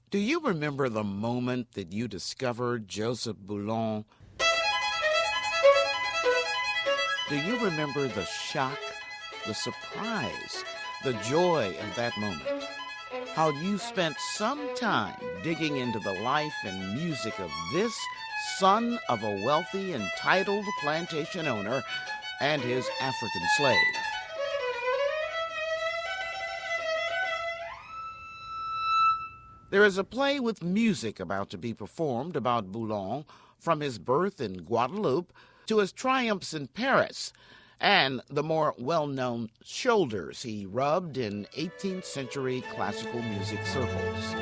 Do you remember the moment that you discovered Joseph Bologne? Do you remember the shock, the surprise, the joy of that moment? How you spent some time digging into the life and music of this son of a wealthy and titled plantation owner and his African slave. There is a play with music about to be performed about Boulogne, from his birth in Guadeloupe to his triumphs in Paris, and the more well-known shoulders he rubbed in 18th century classical music circles.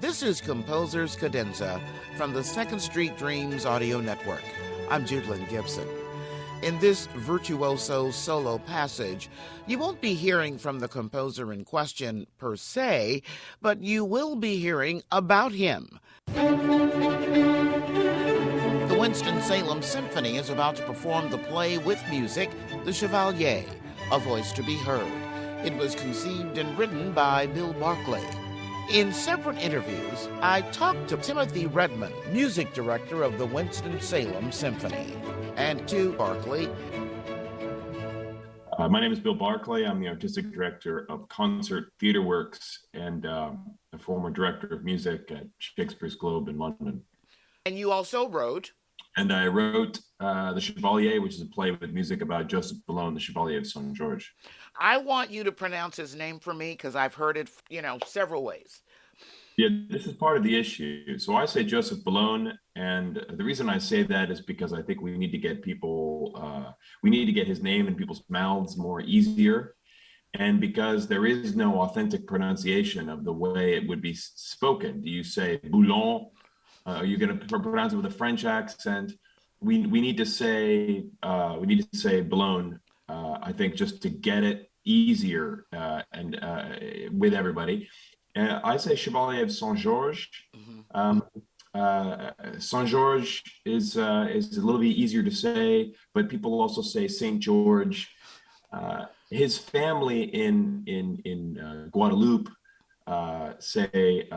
This is Composer's Cadenza from the Second Street Dreams Audio Network. I'm Judelyn Gibson. In this virtuoso solo passage, you won't be hearing from the composer in question per se, but you will be hearing about him. The Winston-Salem Symphony is about to perform the play with music, The Chevalier, A Voice to be Heard. It was conceived and written by Bill Barclay. In separate interviews, I talked to Timothy Redmond, music director of the Winston-Salem Symphony, and to Barclay. My name is Bill Barclay. I'm the artistic director of Concert Theatre Works and a former director of music at Shakespeare's Globe in London. And you also wrote? And I wrote The Chevalier, which is a play with music about Joseph Bologne, the Chevalier de Saint-Georges. I want you to pronounce his name for me because I've heard it, several ways. Yeah, this is part of the issue. So I say Joseph Bologne, and the reason I say that is because I think we need to get we need to get his name in people's mouths more easier, and because there is no authentic pronunciation of the way it would be spoken. Do you say Boulogne? Are you going to pronounce it with a French accent? We need to say Bologne. I think just to get it easier and with everybody. I say Chevalier de Saint-Georges. Saint-Georges is a little bit easier to say, but people also say Saint George. His family in Guadeloupe say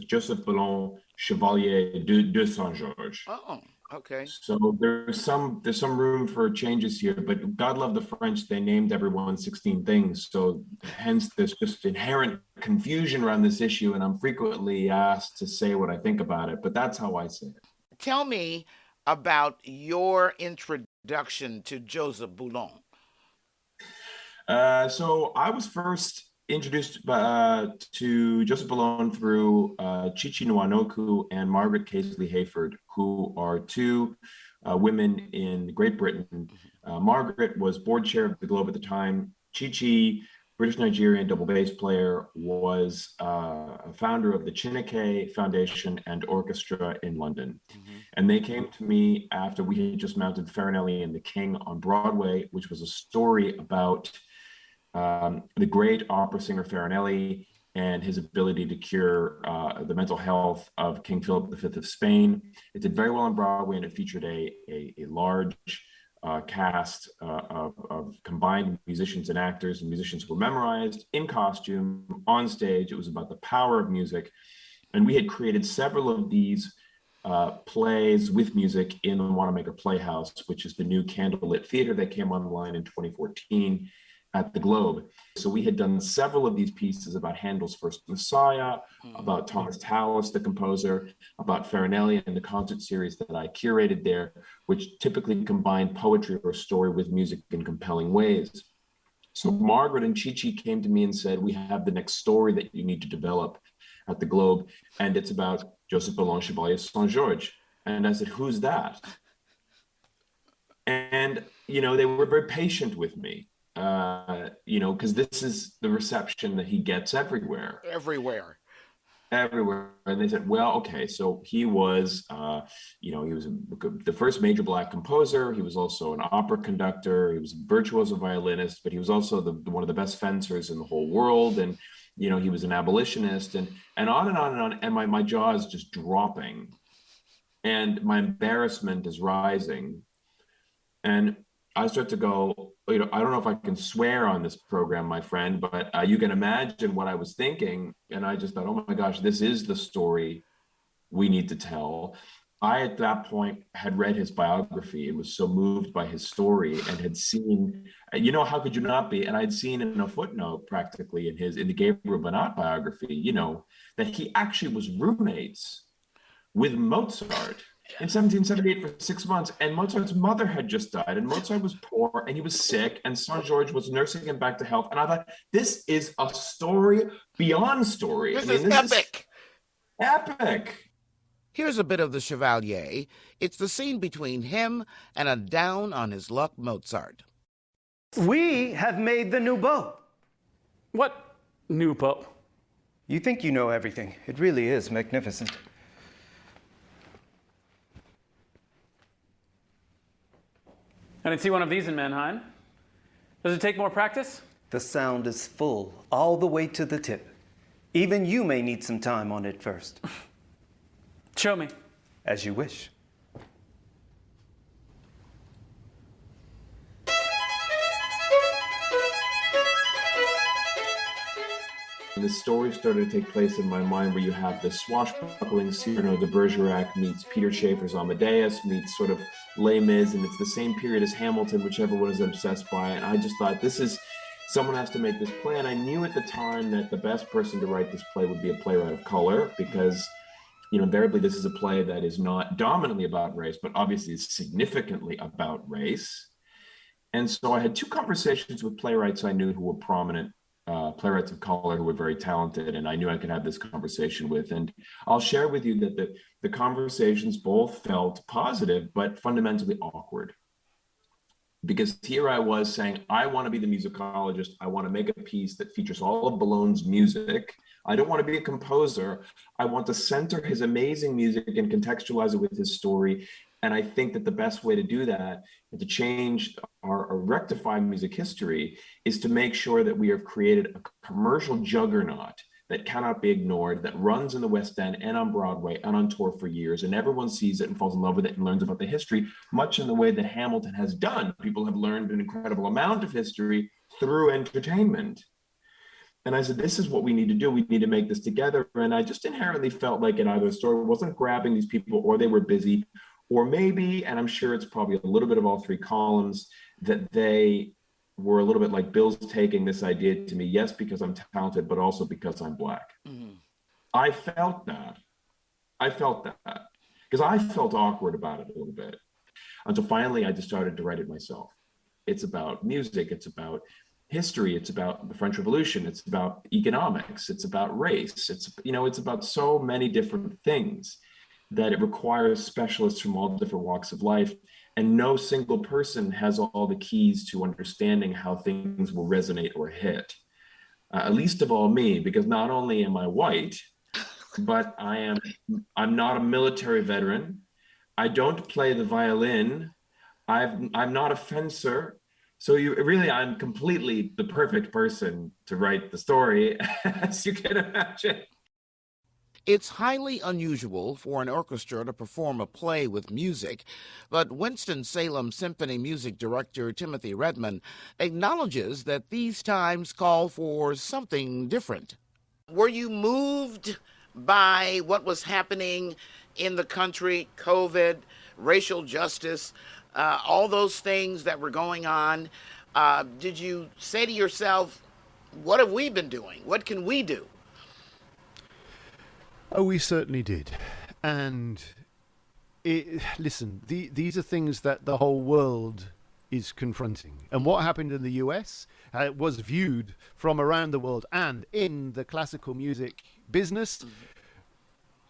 Joseph Bologne, Chevalier de Saint-Georges. Oh, okay. So there's some room for changes here, but God love the French, they named everyone 16 things. So hence there's just inherent confusion around this issue, and I'm frequently asked to say what I think about it, but that's how I say it. Tell me about your introduction to Joseph Bologne. So I was first introduced to Joseph Bologne through Chichi Nwanoku and Margaret Casely-Hayford, who are two women in Great Britain. Margaret was board chair of the Globe at the time. Chichi, British-Nigerian double bass player, was a founder of the Chineke Foundation and Orchestra in London. And they came to me after we had just mounted Farinelli and the King on Broadway, which was a story about the great opera singer Farinelli and his ability to cure the mental health of King Philip V of Spain. It did very well on Broadway, and it featured a large cast of combined musicians and actors, and musicians were memorized in costume on stage. It was about the power of music. And we had created several of these plays with music in the Wanamaker Playhouse, which is the new candlelit theater that came online in 2014 at the Globe. So we had done several of these pieces about Handel's First Messiah, about Thomas Tallis, the composer, about Farinelli and the concert series that I curated there, which typically combined poetry or story with music in compelling ways. So Margaret and Chichi came to me and said, we have the next story that you need to develop at the Globe, and it's about Joseph Bologne, Chevalier de Saint-Georges. And I said, who's that? And, they were very patient with me. Because this is the reception that he gets everywhere. Everywhere. And they said, well, okay, so he was, he was the first major Black composer. He was also an opera conductor. He was a virtuoso violinist, but he was also one of the best fencers in the whole world. And, he was an abolitionist and on and on and on. And my jaw is just dropping and my embarrassment is rising. And I start to go, I don't know if I can swear on this program, my friend, but you can imagine what I was thinking. And I just thought, oh my gosh, this is the story we need to tell. I, at that point, had read his biography and was so moved by his story and had seen, how could you not be? And I'd seen in a footnote practically in the Gabriel Bonnat biography, that he actually was roommates with Mozart in 1778 for 6 months. And Mozart's mother had just died, and Mozart was poor and he was sick, and Saint-Georges was nursing him back to health. And I thought, this is a story beyond story. This is epic. Epic. Here's a bit of the Chevalier. It's the scene between him and a down-on-his-luck Mozart. We have made the new bow. What new bow? You think you know everything. It really is magnificent. I didn't see one of these in Mannheim. Does it take more practice? The sound is full, all the way to the tip. Even you may need some time on it first. Show me. As you wish. And the story started to take place in my mind, where you have the swashbuckling Cyrano de Bergerac meets Peter Schaeffer's Amadeus, meets sort of Les Mis, and it's the same period as Hamilton, whichever one is obsessed by it. And I just thought, someone has to make this play. And I knew at the time that the best person to write this play would be a playwright of color, because invariably, this is a play that is not dominantly about race, but obviously is significantly about race. And so I had two conversations with playwrights I knew who were prominent, playwrights of color who were very talented, and I knew I could have this conversation with. And I'll share with you that the conversations both felt positive, but fundamentally awkward. Because here I was saying, I want to be the musicologist. I want to make a piece that features all of Bologne's music. I don't want to be a composer. I want to center his amazing music and contextualize it with his story. And I think that the best way to do that and to change or rectify music history is to make sure that we have created a commercial juggernaut that cannot be ignored, that runs in the West End and on Broadway and on tour for years, and everyone sees it and falls in love with it and learns about the history, much in the way that Hamilton has done. People have learned an incredible amount of history through entertainment. And I said, this is what we need to do. We need to make this together. And I just inherently felt like either the story wasn't grabbing these people, or they were busy, or maybe, and I'm sure it's probably a little bit of all three columns, that they were a little bit like Bill's taking this idea to me, yes, because I'm talented, but also because I'm Black. Mm-hmm. I felt that because I felt awkward about it a little bit, until finally I just started to write it myself. It's about music. It's about history. It's about the French Revolution. It's about economics. It's about race. It's about so many different things that it requires specialists from all different walks of life. And no single person has all the keys to understanding how things will resonate or hit. Least of all me, because not only am I white, but I'm not a military veteran. I don't play the violin. I'm not a fencer. So I'm completely the perfect person to write the story, as you can imagine. It's highly unusual for an orchestra to perform a play with music, but Winston-Salem Symphony music director Timothy Redmond acknowledges that these times call for something different. Were you moved by what was happening in the country, COVID, racial justice, all those things that were going on? Did you say to yourself, what have we been doing? What can we do? Oh, we certainly did. And listen, these are things that the whole world is confronting. And what happened in the US was viewed from around the world, and in the classical music business. Mm-hmm.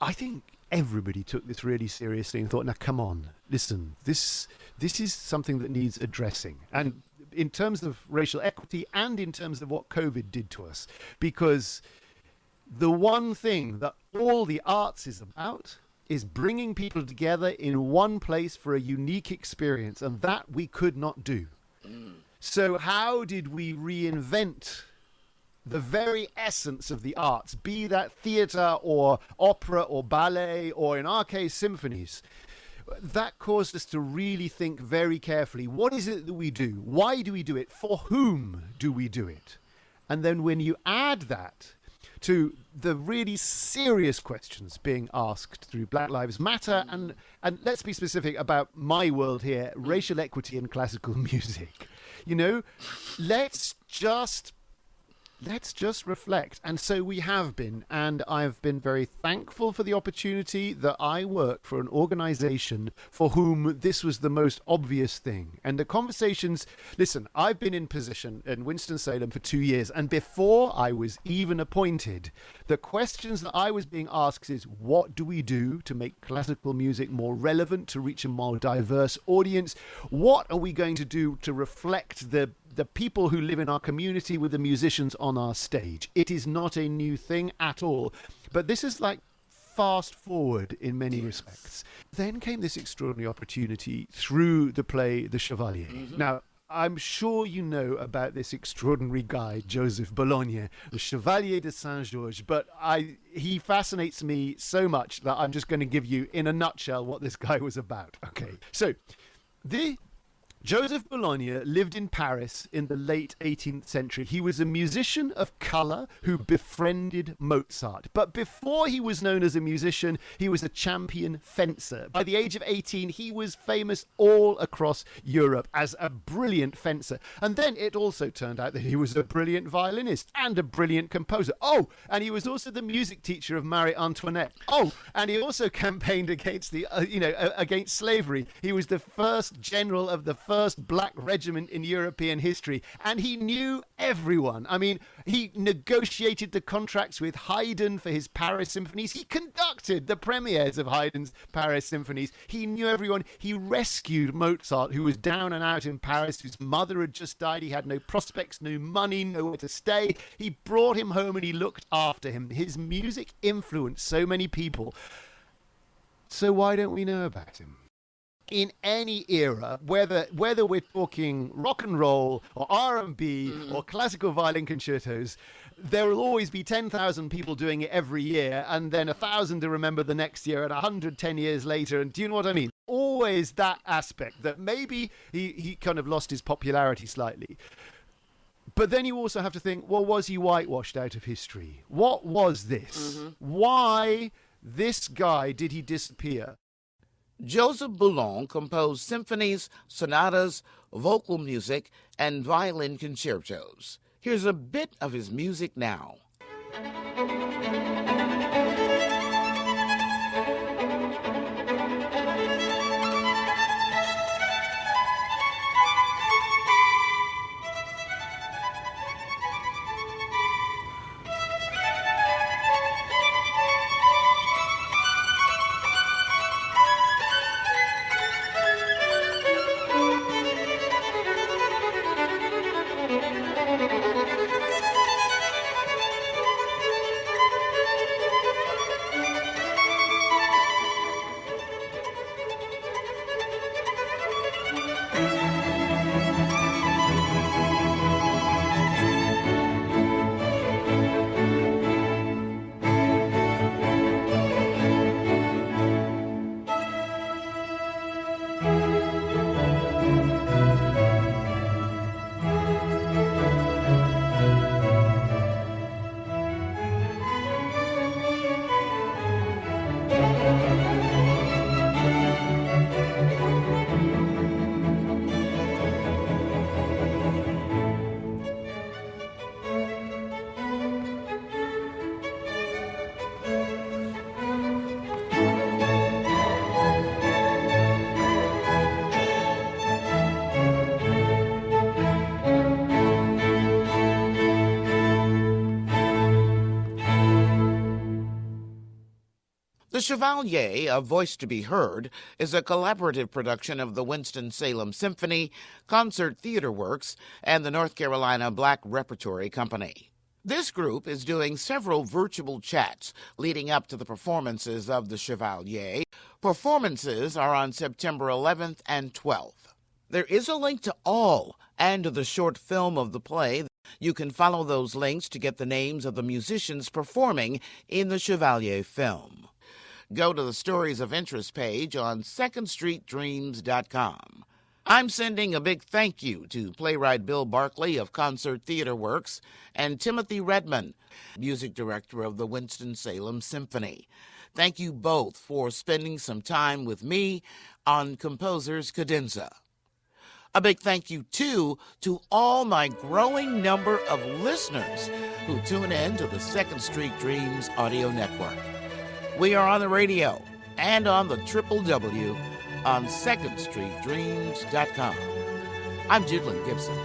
I think everybody took this really seriously and thought, now, come on, listen, this is something that needs addressing. And in terms of racial equity and in terms of what COVID did to us, because the one thing that all the arts is about is bringing people together in one place for a unique experience, and that we could not do. So how did we reinvent the very essence of the arts, be that theater or opera or ballet, or in our case, symphonies? that caused us to really think very carefully. What is it that we do? Why do we do it? For whom do we do it? And then when you add that to the really serious questions being asked through Black Lives Matter, and let's be specific about my world here, racial equity in classical music. You know, let's just reflect. And so we have been, and I've been very thankful for the opportunity that I work for an organization for whom this was the most obvious thing. And the conversations, listen, I've been in position in Winston-Salem for 2 years, and before I was even appointed, the questions that I was being asked is, what do we do to make classical music more relevant, to reach a more diverse audience? What are we going to do to reflect the people who live in our community with the musicians on our stage? It is not a new thing at all. But this is like fast forward in many respects. Then came this extraordinary opportunity through the play The Chevalier. Now, I'm sure you know about this extraordinary guy, Joseph Bologne, the Chevalier de Saint-Georges, but he fascinates me so much that I'm just going to give you, in a nutshell, what this guy was about. Okay, so Joseph Bologne lived in Paris in the late 18th century. He was a musician of color who befriended Mozart. But before he was known as a musician, he was a champion fencer. By the age of 18, he was famous all across Europe as a brilliant fencer. And then it also turned out that he was a brilliant violinist and a brilliant composer. Oh, and he was also the music teacher of Marie Antoinette. Oh, and he also campaigned against against slavery. He was the first general of the first black regiment in European history, and he knew everyone. I mean, he negotiated the contracts with Haydn for his Paris symphonies. He conducted the premieres of Haydn's Paris symphonies. He knew everyone. He rescued Mozart, who was down and out in Paris, whose mother had just died. He had no prospects, no money, nowhere to stay. He brought him home and he looked after him. His music influenced so many people. So why don't we know about him? In any era, whether we're talking rock and roll or R&B or classical violin concertos, there will always be 10,000 people doing it every year, and then 1,000 to remember the next year, and 110 years later. And do you know what I mean? Always that aspect that maybe he kind of lost his popularity slightly. But then you also have to think, well, was he whitewashed out of history? What was this? Why this guy did he disappear? Joseph Bologne composed symphonies, sonatas, vocal music, and violin concertos. Here's a bit of his music now. The Chevalier, A Voice to be Heard, is a collaborative production of the Winston-Salem Symphony, Concert Theater Works, and the North Carolina Black Repertory Company. This group is doing several virtual chats leading up to the performances of the Chevalier. Performances are on September 11th and 12th. There is a link to all and to the short film of the play. You can follow those links to get the names of the musicians performing in the Chevalier film. Go to the Stories of Interest page on secondstreetdreams.com. I'm sending a big thank you to playwright Bill Barclay of Concert Theater Works and Timothy Redmond, music director of the Winston-Salem Symphony. Thank you both for spending some time with me on Composer's Cadenza. A big thank you, too, to all my growing number of listeners who tune in to the Second Street Dreams audio network. We are on the radio and on the www on secondstreetdreams.com. I'm Judlin Gibson.